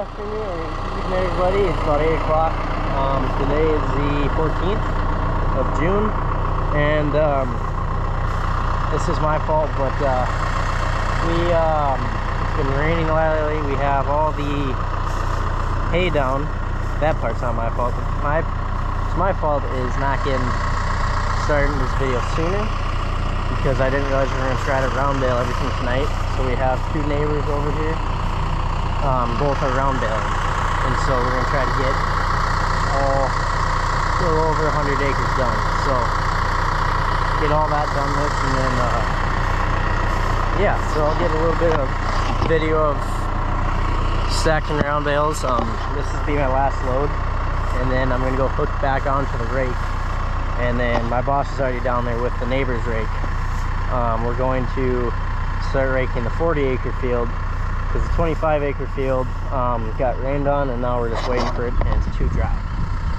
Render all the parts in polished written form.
afternoon or evening, everybody. It's about 8 o'clock. Today is the 14th of June, and this is my fault, but it's been raining lately. We have all the hay down. That part's not my fault. My fault is not getting started this video sooner, because I didn't realize we were going to try to round bale everything tonight. So we have two neighbors over here, both are round baling, and so we're going to try to get a little over 100 acres done. So get all that done with, and then yeah, so I'll get a little bit of video of stacking round bales. This will be my last load, and then I'm going to go hook back onto the rake. And then my boss is already down there with the neighbor's rake. We're going to start raking the 40-acre field, because the 25-acre field got rained on, and now we're just waiting for it, and it's too dry.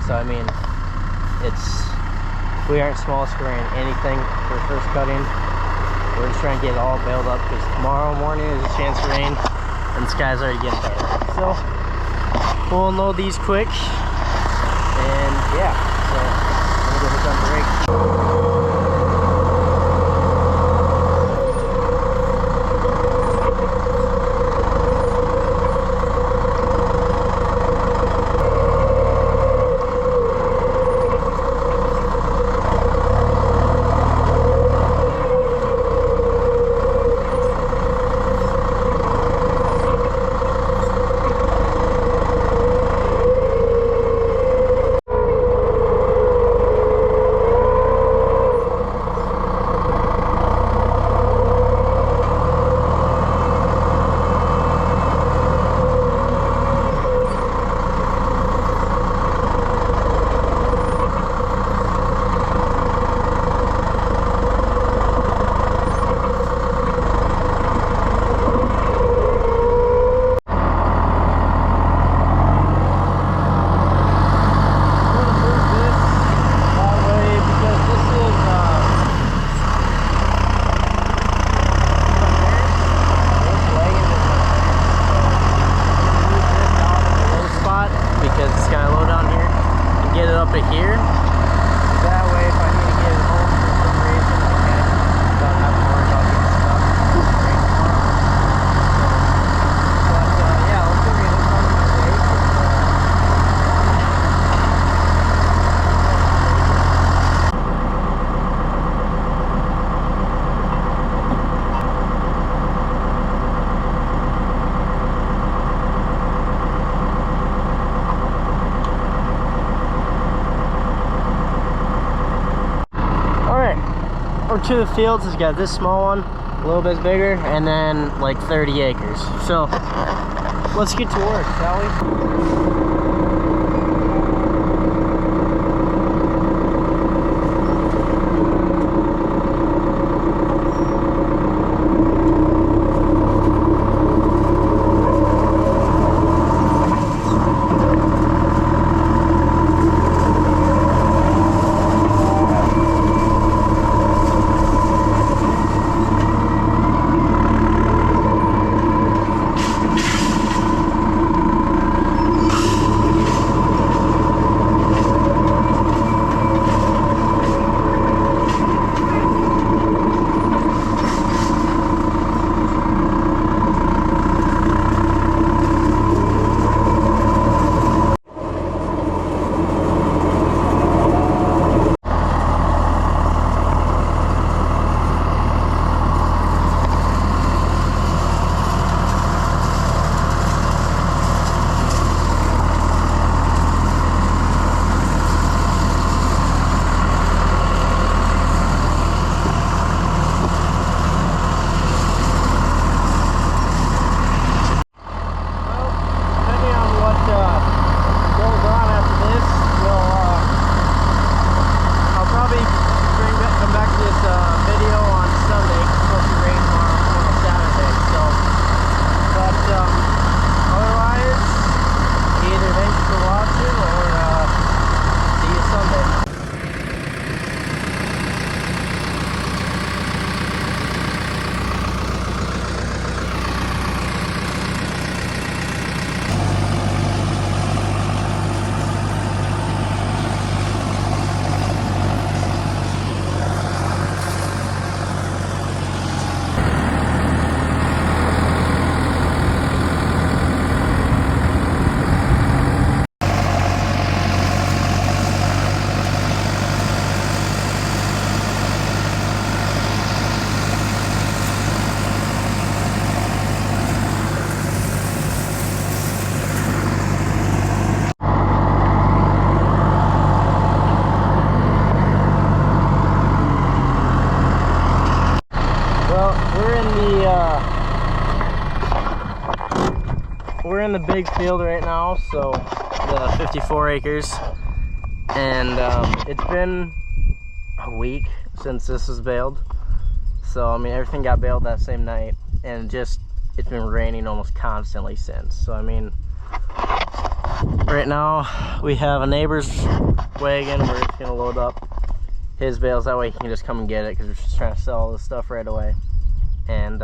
So I mean, we aren't small spraying anything for first cutting. We're just trying to get it all baled up, because tomorrow morning there's a chance of rain, and the sky's already getting dark. So we'll unload these quick, and yeah, so I'm gonna go hook on the rake. To the fields has got this small one, a little bit bigger, and then like 30 acres. So let's get to work, shall we? we're in the big field right now, so the 54 acres, and it's been a week since this was baled. So I mean, everything got baled that same night, and it's been raining almost constantly since. So I mean, right now we have a neighbor's wagon. We're just gonna load up his bales, that way he can just come and get it, because we're just trying to sell all this stuff right away. And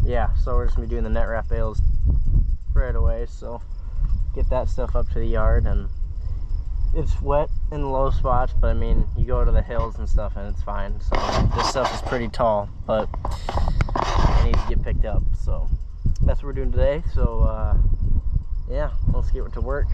yeah, so we're just gonna be doing the net wrap bales right away, so get that stuff up to the yard. And it's wet in the low spots, but I mean, you go to the hills and stuff and it's fine. So this stuff is pretty tall, but it needs to get picked up. So that's what we're doing today. So yeah, let's get to work.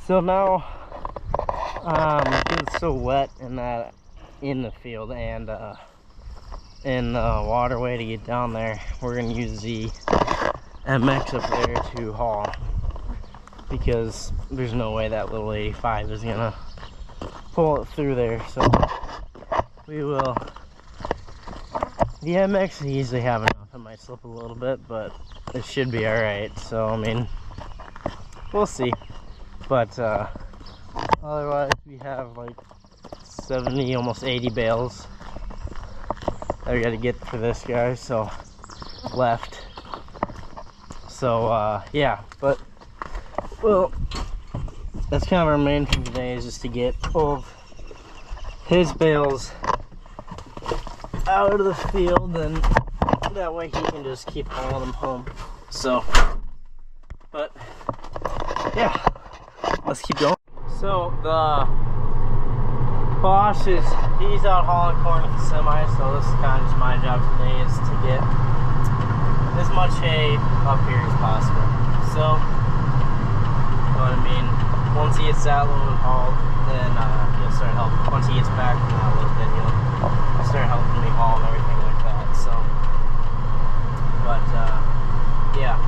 So now, it's so wet in the field and in the waterway to get down there, we're gonna use the MX up there to haul, because there's no way that little 85 is gonna pull it through there. So we will. The MX easily have enough. It might slip a little bit, but it should be all right. So I mean, we'll see. But otherwise, we have like 70, almost 80 bales that we got to get for this guy. So left. So yeah, but well, that's kind of our main thing today, is just to get all of his bales out of the field, and that way he can just keep hauling them home. So, but yeah, let's keep going. So the boss he's out hauling corn with the semi, so this is kind of just my job today, is to get as much hay up here as possible. So, but I mean, once he gets that load hauled, then he'll start helping. Once he gets back from that load, then he'll start helping me haul and everything like that. So, but yeah,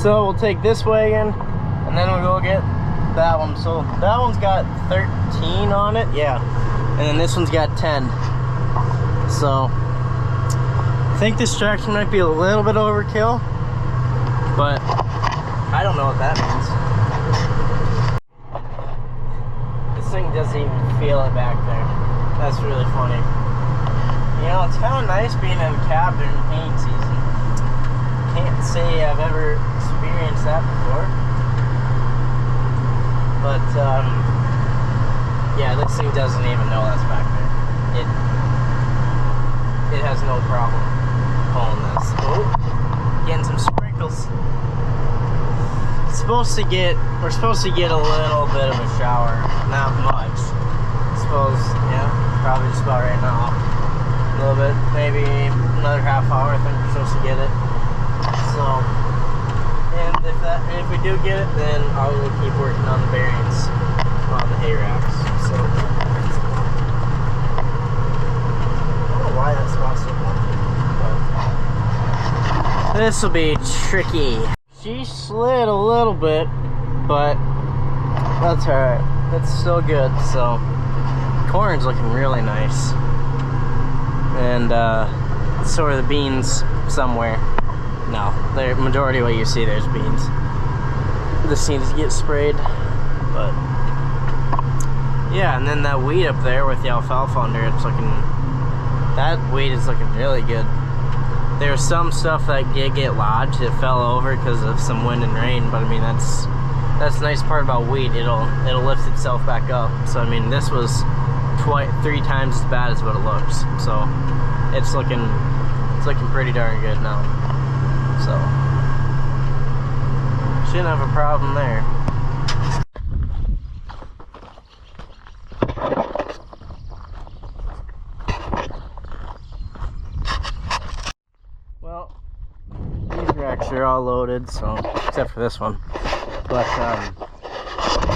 so we'll take this wagon, and then we'll go get that one. So that one's got 13 on it, yeah, and then this one's got 10. So I think this tractor might be a little bit overkill, but I don't know what that means. This thing doesn't even feel it back there. That's really funny. You know, it's kind of nice being in a cab during paint season. Can't say I've ever experienced that before. But yeah, this thing doesn't even know that's back there. It has no problem pulling this. Oh, getting some sprinkles. We're supposed to get a little bit of a shower, not much. I suppose, yeah, probably just about right now. A little bit, maybe another half hour. I think we're supposed to get it. So, and if we do get it, then I will keep working on the bearings on the hay racks. So, I don't know why that spot's so long, but This will be tricky. She slid a little bit, but that's alright. That's still good. So corn's looking really nice. And so are the beans somewhere. No, the majority of what you see there's beans. This needs to get sprayed, but yeah. And then that weed up there with the alfalfa under, it's looking. That weed is looking really good. There's some stuff that get lodged. It fell over because of some wind and rain, but I mean that's the nice part about weed. It'll lift itself back up. So I mean this was 3 times as bad as what it looks. So it's looking pretty darn good now. So shouldn't have a problem there. Well, these racks are all loaded, so except for this one. But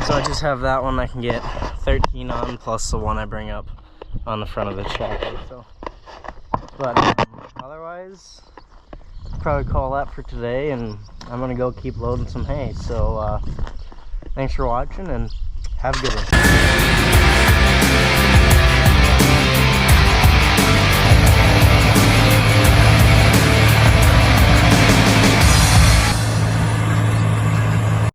so I just have that one I can get 13 on, plus the one I bring up on the front of the tractor. So, but otherwise, probably call that for today, and I'm gonna go keep loading some hay. So thanks for watching, and have a good one.